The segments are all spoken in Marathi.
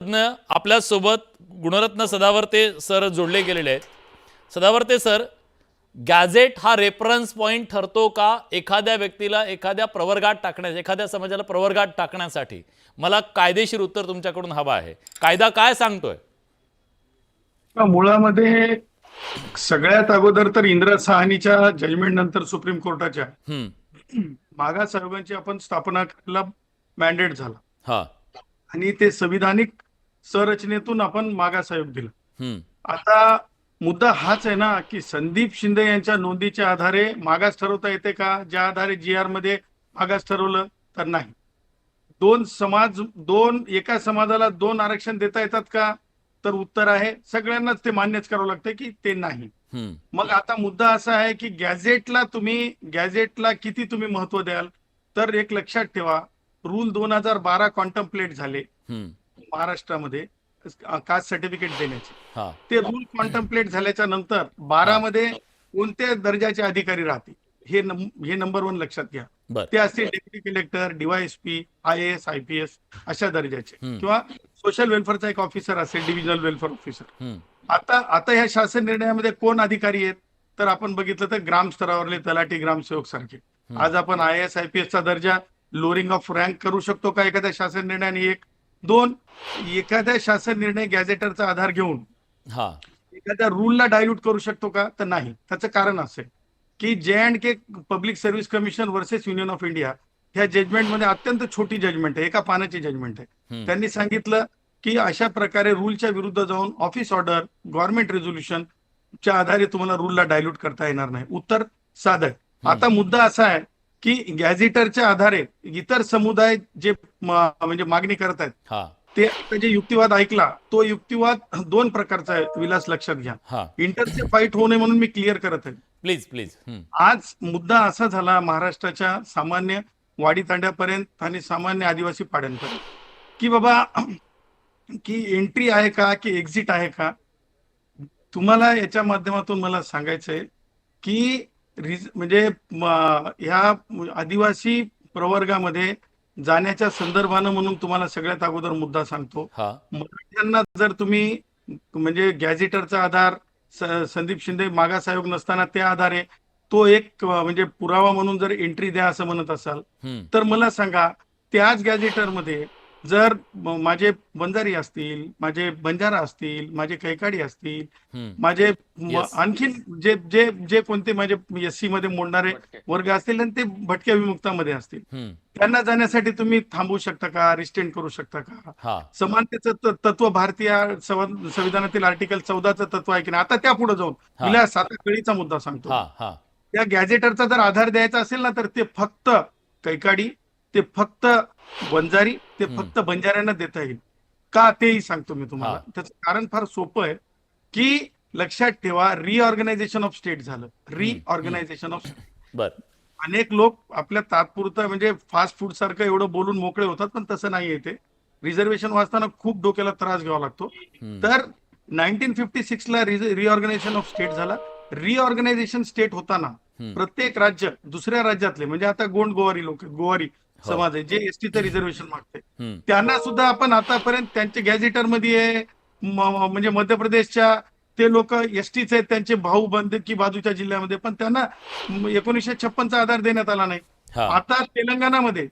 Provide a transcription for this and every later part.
आपल्या सोबत गुणरत्न सदावर्ते सर जोडले गेलेले आहेत. सदावर्ते सर, गॅझेट हा रेफरन्स पॉइंट ठरतो का एखाद्या व्यक्तीला एखाद्या प्रवर्गात टाकण्यास, एखाद्या समाजाला प्रवर्गात टाकण्यासाठी? मला कायदेशीर उत्तर तुमच्याकडून हवं आहे. कायदा काय सांगतोय? मुळामध्ये सगळ्यात अगोदर तर इंदिरा साहनीच्या जजमेंट नंतर सुप्रीम कोर्टाच्या मागास आयोगाची आपण स्थापना करायला मॅन्डेट झाला हा. आणि ते संविधानिक संरचनेतून आपण मागास आयोग दिला. हम्म. आता मुद्दा हाच आहे ना की संदीप शिंदे यांच्या नोंदीच्या आधारे मागास ठरवता येते का? ज्या आधारे GR मध्ये मागास ठरवलं तर नाही. एका समाजाला 2 आरक्षण देता येतात का? तर उत्तर आहे सगळ्यांनाच ते मान्यच करावं लागतं की ते नाही. मग आता मुद्दा असा आहे की गॅझेटला किती तुम्ही महत्व द्याल? तर एक लक्षात ठेवा, रूल 2012 कॉन्टम्प्लेट झाले महाराष्ट्रामध्ये कास्ट सर्टिफिकेट देण्याचे. ते रूल कॉन्टम्प्लेट झाल्याच्या नंतर 12 मध्ये कोणत्या दर्जाचे अधिकारी राहतील हे नंबर 1 लक्षात घ्या. ते असतील deputy collector, DYSP, IAS, IPS अशा दर्जाचे, किंवा सोशल वेलफेअरचा एक ऑफिसर असेल, डिव्हिजनल वेलफेअर ऑफिसर. आता ह्या शासन निर्णयामध्ये कोण अधिकारी आहेत? तर आपण बघितलं तर ग्राम स्तरावरले तलाठी, ग्रामसेवक सारखे. आज आपण IAS, IPS चा दर्जा लोअरिंग ऑफ रँक करू शकतो का एखाद्या शासन निर्णयाने? 1, 2 एखाद्या शासन निर्णय गॅझेटरचा आधार घेऊन एखाद्या रूलला डायल्यूट करू शकतो का? तर नाही. त्याचं कारण असे की J&K public service commission versus union of India ह्या जजमेंटमध्ये अत्यंत छोटी जजमेंट आहे, एका पानाची जजमेंट आहे. त्यांनी सांगितलं की अशा प्रकारे रूलच्या विरुद्ध जाऊन ऑफिस ऑर्डर, गव्हर्नमेंट रेझोल्युशन च्या आधारे तुम्हाला रूलला डायल्यूट करता येणार नाही. उत्तर साधं आहे. आता मुद्दा असा आहे की गॅझेटरच्या आधारे इतर समुदाय जे म्हणजे मागणी करत आहेत ते जे युक्तिवाद ऐकला, तो युक्तिवाद 2 प्रकारचा आहे. विलास लक्षात घ्या. इंटरचे फाईट होऊ नये म्हणून मी क्लिअर करत आहे. प्लीज. आज मुद्दा असा झाला महाराष्ट्राच्या सामान्य वाडी तांड्यापर्यंत आणि सामान्य आदिवासी पाड्यांपर्यंत की बाबा की एंट्री आहे का की एक्झिट आहे का? तुम्हाला याच्या माध्यमातून मला सांगायचंय की म्हणजे ह्या आदिवासी प्रवर्गामध्ये जाण्याच्या संदर्भानं म्हणून तुम्हाला सगळ्यात अगोदर मुद्दा सांगतो. मराठ्यांना जर तुम्ही म्हणजे गॅझेटरचा आधार संदीप शिंदे मागास आयोग नसताना त्या आधारे तो एक म्हणजे पुरावा म्हणून जर एंट्री द्या असं म्हणत असाल तर मला सांगा, त्याच गॅझेटरमध्ये जर माझे बंजारी असतील, माझे बंजारा असतील, माझे कैकाडी असतील, माझे आणखीन जे जे जे कोणते माझे SC मध्ये मोडणारे वर्ग असतील आणि ते भटक्या विमुक्तामध्ये असतील, त्यांना जाण्यासाठी तुम्ही थांबवू शकता का? रिस्ट्रेन करू शकता का? समानतेचं तत्व भारतीय संविधानातील आर्टिकल 14चं तत्व आहे की नाही? आता त्या पुढे जाऊन विलास आता कळीचा मुद्दा सांगतो. त्या गॅझेटरचा जर आधार द्यायचा असेल ना तर ते फक्त कैकाडी, ते फक्त बंजारी, ते फक्त बंजाऱ्यांना देता येईल का? तेही सांगतो मी तुम्हाला. त्याचं कारण फार सोपं आहे की लक्षात ठेवा, रिऑर्गनायझेशन ऑफ स्टेट झालं. Reorganisation of state. अनेक लोक आपल्या तात्पुरतं म्हणजे फास्ट फूड सारखं एवढं बोलून मोकळे होतात, पण तसं नाहीये. ते रिझर्वेशन वाचताना खूप डोक्याला त्रास घ्यावा लागतो. तर 1956 ला रिऑर्गनायझेशन ऑफ स्टेट झाला. रिऑर्गनायझेशन स्टेट होताना प्रत्येक राज्य दुसऱ्या राज्यातले म्हणजे आता गोंड लोक, गोवारी समाज आहे जे STचं रिझर्वेशन मागते, त्यांना सुद्धा आपण आतापर्यंत त्यांचे गॅझेटर मध्ये म्हणजे मध्य प्रदेशच्या ते लोक STचे आहेत, त्यांचे भाऊ बंद की बाजूच्या जिल्ह्यामध्ये, पण त्यांना 1956चा आधार देण्यात आला नाही. आता तेलंगणामध्ये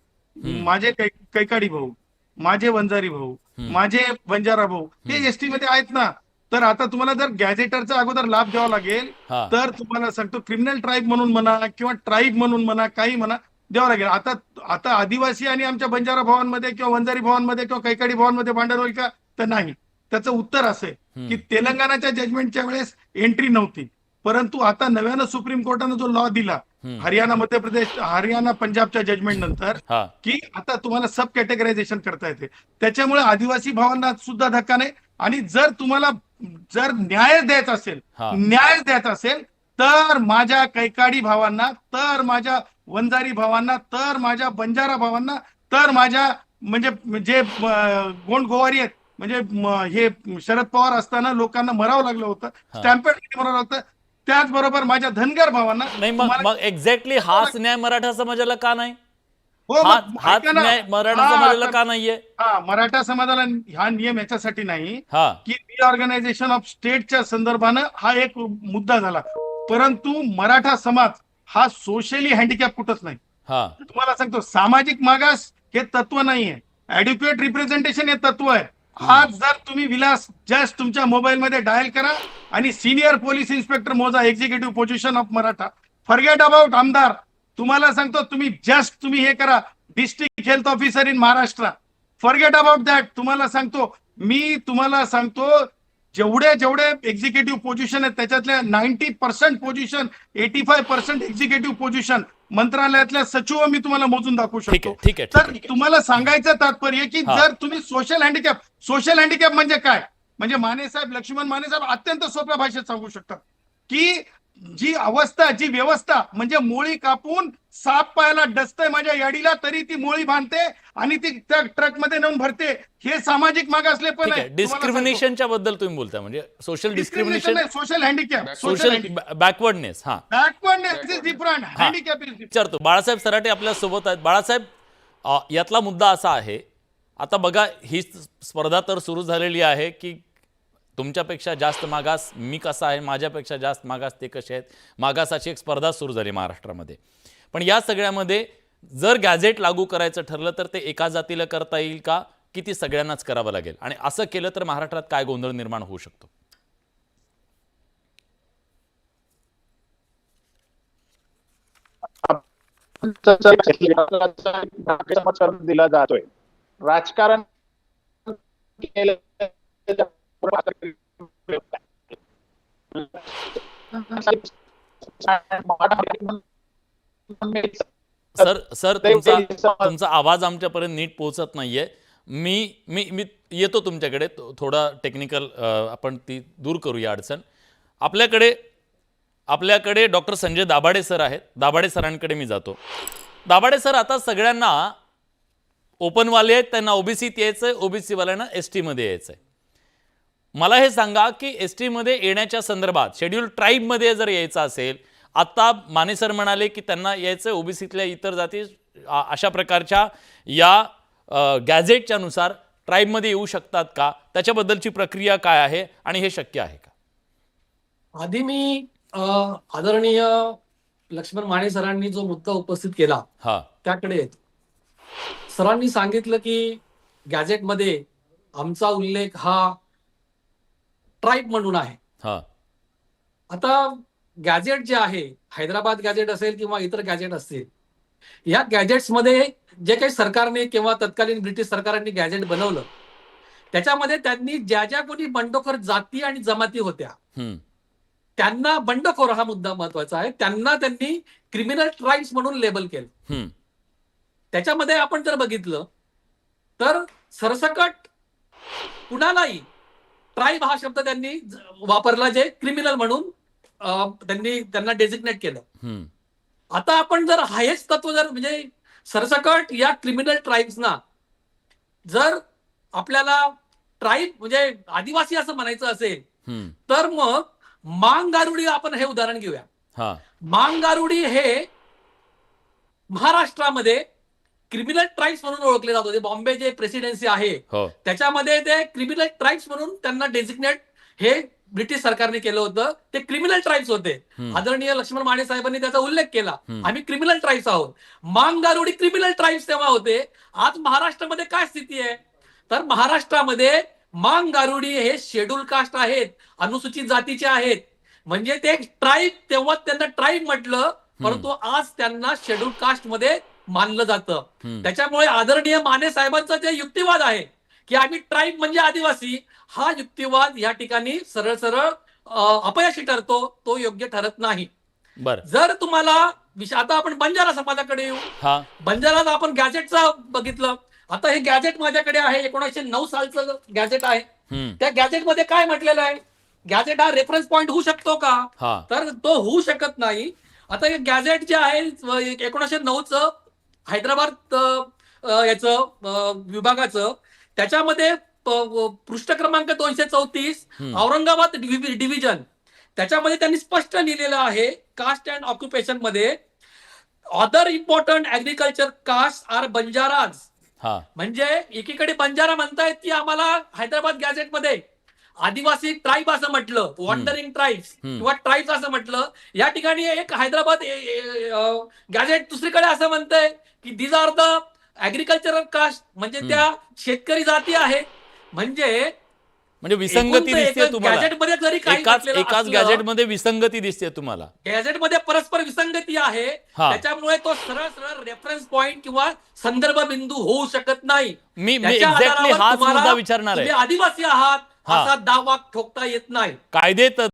माझे कैकाडी भाऊ, माझे वंजारी भाऊ, माझे बंजारा भाऊ हे ST मध्ये आहेत ना. तर आता तुम्हाला जर गॅझेटरचा अगोदर लाभ द्यावा लागेल तर तुम्हाला सांगतो क्रिमिनल ट्राईब म्हणून म्हणा किंवा ट्राईब म्हणून म्हणा, काही म्हणा, द्यावं लागेल. आता आदिवासी आणि आमच्या बंजारा भावांमध्ये किंवा वंजारी भावांमध्ये किंवा कैकाडी भावांमध्ये भांडण होईल का? तर नाही. त्याचं उत्तर असं आहे की तेलंगणाच्या जजमेंटच्या वेळेस एंट्री नव्हती, परंतु आता नव्यानं सुप्रीम कोर्टानं जो लॉ दिला हरियाणा, मध्य प्रदेश, हरियाणा, पंजाबच्या जजमेंट नंतर की आता तुम्हाला सब कॅटेगरायझेशन करता येते. त्याच्यामुळे आदिवासी भावांना सुद्धा धक्का नाही. आणि जर तुम्हाला जर न्याय द्यायचा असेल तर माझ्या कैकाडी भावांना, तर माझ्या वंजारी भावांना, तर माझ्या बंजारा भावांना, तर माझ्या म्हणजे जे गोंड गोवारी आहेत, म्हणजे हे शरद पवार असताना लोकांना मरावं लागलं होतं, स्टॅम्पेडमध्ये मरावं लागतं, त्याचबरोबर माझ्या धनगर भावांना. नाही, मग एक्झॅक्टली हाच न्याय मराठा समाजाला का नाही? हो, हाच मग हाच ऐका ना. न्याय मराठा हा समाजाला आता का नाहीये? हा मराठा समाजाला हा नियम याच्यासाठी नाही हा की रिऑर्गनायझेशन ऑफ स्टेटच्या संदर्भानं हा एक मुद्दा झाला, परंतु मराठा समाज हा सोशली हँडिकॅप कुठंच नाही. हा तुम्हाला सांगतो, सामाजिक मागास हे तत्व नाहीये, ऍड्युकेट रिप्रेझेंटेशन हे तत्व आहे. हम्म. आज जर तुम्ही विलास जस्ट तुमच्या मोबाईलमध्ये डायल करा आणि सिनियर पोलीस इन्स्पेक्टर मोजा, executive position of Maratha, forget about आमदार. तुम्हाला सांगतो, तुम्ही हे करा, district health officer in Maharashtra, forget about that. तुम्हाला सांगतो, जेवढे जेवढे एक्झिक्युटिव्ह पोझिशन आहेत त्याच्यातल्या 90% पोझिशन, 85% एक्झिक्युटिव्ह पोझिशन मंत्रालयातल्या सचिव मी तुम्हाला मोजून दाखवू ठीक शकतो. आहे ठीक आहे ठीक तर आहे. तुम्हाला सांगायचं तात्पर्य की हा. जर तुम्ही सोशल हँडिकॅप म्हणजे काय, म्हणजे मानेसाहेब, लक्ष्मण मानेसाहेब अत्यंत सोप्या भाषेत सांगू शकतात की जी अवस्था, जी व्यवस्था, म्हणजे मोळी कापून साप पायाला डसतंय माझ्या याडीला तरी ती मोळी बांधते आणि ती त्या ट्रकमध्ये नेऊन भरते, हे सामाजिक मागासले पण ठीक आहे. आहे, डिस्क्रिमिनेशनच्या बद्दल तुम्ही बोलता, म्हणजे सोशल डिस्क्रिमिनेशन डिस्क्रिमिनेशन, नाही, सोशल हँडिकॅप. Social backwardness. हा backwardness is different, handicap is different. विचारतो. बाळासाहेब सराटे आपल्या सोबत आहेत. बाळासाहेब, यातला मुद्दा असा आहे, आता बघा ही स्पर्धा तर सुरू झालेली आहे की तुमच्यापेक्षा जास्त मागास मी कसा आहे, माझ्यापेक्षा जास्त मागास ते कसे आहेत, मागासाची एक स्पर्धा सुरू झाली महाराष्ट्रामध्ये. पण या सगळ्यामध्ये जर गॅझेट लागू करायचं ठरलं तर ते एका जातीला करता येईल का, की ती सगळ्यांनाच करावं लागेल, आणि असं केलं तर महाराष्ट्रात काय गोंधळ निर्माण होऊ शकतो? समाचार दिला जातोय, राजकारण केलं. सर सर तुमचा आवाज आमच्यापर्यंत नीट पोहोचत नाहीये. मी मी मी येतो तुमच्याकडे, थोडा टेक्निकल आपण ती दूर करूया अडचण. आपल्याकडे डॉक्टर संजय दाभाडे सर आहेत. दाभाडे सरांकडे मी जातो. दाभाडे सर, आता सगळ्यांना ओपनवाले आहेत त्यांना ओबीसीत यायचंय, ओबीसी वाल्यांना एसटी मध्ये यायचंय. मला हे सांगा की एसटी मध्ये येण्याच्या संदर्भात शेड्यूल ट्राईब मध्ये जर यायचं असेल, आता माने सर म्हणाले की त्यांना यायचं ओबीसीतल्या इतर जाती अशा प्रकारच्या या गॅझेटच्या नुसार ट्राईबमध्ये येऊ शकतात का, त्याच्याबद्दलची प्रक्रिया काय आहे आणि हे शक्य आहे का? आधी मी आदरणीय लक्ष्मण माने सरांनी जो मुद्दा उपस्थित केला हा त्याकडे येतो. सरांनी सांगितलं की गॅझेटमध्ये आमचा उल्लेख हा ट्राईब म्हणून आहे. हा आता गॅझेट जे आहे, हैदराबाद गॅझेट असेल किंवा इतर गॅझेट असतील, या गॅझेट्समध्ये जे काही सरकारने किंवा तत्कालीन ब्रिटिश सरकारांनी गॅझेट बनवलं त्याच्यामध्ये त्यांनी ज्या ज्या कोणी बंडखोर जाती आणि जमाती होत्या त्यांना, बंडखोर हा मुद्दा महत्वाचा आहे, त्यांना त्यांनी क्रिमिनल ट्राईब्स म्हणून लेबल केलं. त्याच्यामध्ये आपण जर बघितलं तर सरसकट कुणालाही ट्राईब हा शब्द त्यांनी वापरला, जे क्रिमिनल म्हणून त्यांना डेझिग्नेट केलं. आता आपण जर हायेस्ट तत्व जर म्हणजे सरसकट या क्रिमिनल ट्राईब्सना जर आपल्याला ट्राईब म्हणजे आदिवासी असं म्हणायचं असेल तर मग मांगारुडी, आपण हे उदाहरण घेऊया. मांगारुडी हे महाराष्ट्रामध्ये क्रिमिनल ट्राईब्स म्हणून ओळखले जात होते. बॉम्बे जे प्रेसिडेन्सी आहे त्याच्यामध्ये ते क्रिमिनल ट्राईब्स म्हणून त्यांना डेझिग्नेट हे ब्रिटिश सरकारने केलं होतं. ते क्रिमिनल ट्राईब्स होते. आदरणीय लक्ष्मण माने साहेबांनी त्याचा उल्लेख केला, आम्ही क्रिमिनल ट्राईब्स आहोत. मांगारुडी क्रिमिनल ट्राईब्स तेव्हा होते. आज महाराष्ट्रामध्ये काय स्थिती आहे तर महाराष्ट्रामध्ये मांगारुडी हे शेड्यूल कास्ट आहेत, अनुसूचित जातीचे आहेत. म्हणजे ते ट्राईब, तेव्हा त्यांना ट्राईब म्हटलं, परंतु आज त्यांना शेड्यूल कास्ट मध्ये मानलं जातं. त्याच्यामुळे आदरणीय माने साहेबांचा जे युक्तिवाद आहे की आम्ही ट्राईब म्हणजे आदिवासी, हा युक्तिवाद या ठिकाणी सरळ सरळ अपयशी ठरतो, तो योग्य ठरत नाही. जर तुम्हाला आता आपण बंजारा समाजाकडे येऊ. बंजारात आपण गॅझेटचा बघितलं. आता हे गॅझेट माझ्याकडे आहे, 1909 सालचं गॅझेट आहे. त्या गॅझेटमध्ये काय म्हटलेलं आहे, गॅझेट हा रेफरन्स पॉइंट होऊ शकतो का, तर तो होऊ शकत नाही. आता हे गॅझेट जे आहे 1909चं हैदराबाद याचं विभागाचं, त्याच्यामध्ये पृष्ठ क्रमांक 234 औरंगाबाद डिव्हिजन, त्याच्यामध्ये त्यांनी स्पष्ट लिहिलेलं आहे कास्ट अँड ऑक्युपेशन मध्ये other important agriculture caste are Banjaras. हा म्हणजे एकीकडे बंजारा म्हणतायत की आम्हाला हैदराबाद गॅझेटमध्ये आदिवासी ट्राईब असं म्हटलं, वॉन्डरिंग ट्राईब्स किंवा ट्राईब्स असं म्हटलं. या ठिकाणी एक हैदराबाद गॅझेट दुसरीकडे असं म्हणतंय की these are the agricultural cost, म्हणजे त्या शेतकरी जाती आहेत. म्हणजे विसंगती दिसते तुम्हाला, गॅझेटमध्ये जरी काही एकाच गॅजेटमध्ये विसंगती दिसते तुम्हाला. गॅझेटमध्ये परस्पर विसंगती आहे, हा. त्याच्यामुळे तो सरळ सरळ रेफरन्स पॉइंट किंवा संदर्भ बिंदू होऊ शकत नाही. मी त्याच्या एक्झॅक्टली आधारावर हाच तुम्हाला मुद्दा विचारणार आहे. तुम्ही आदिवासी आहात हा. असा दावा ठोकता येत नाही. कायदे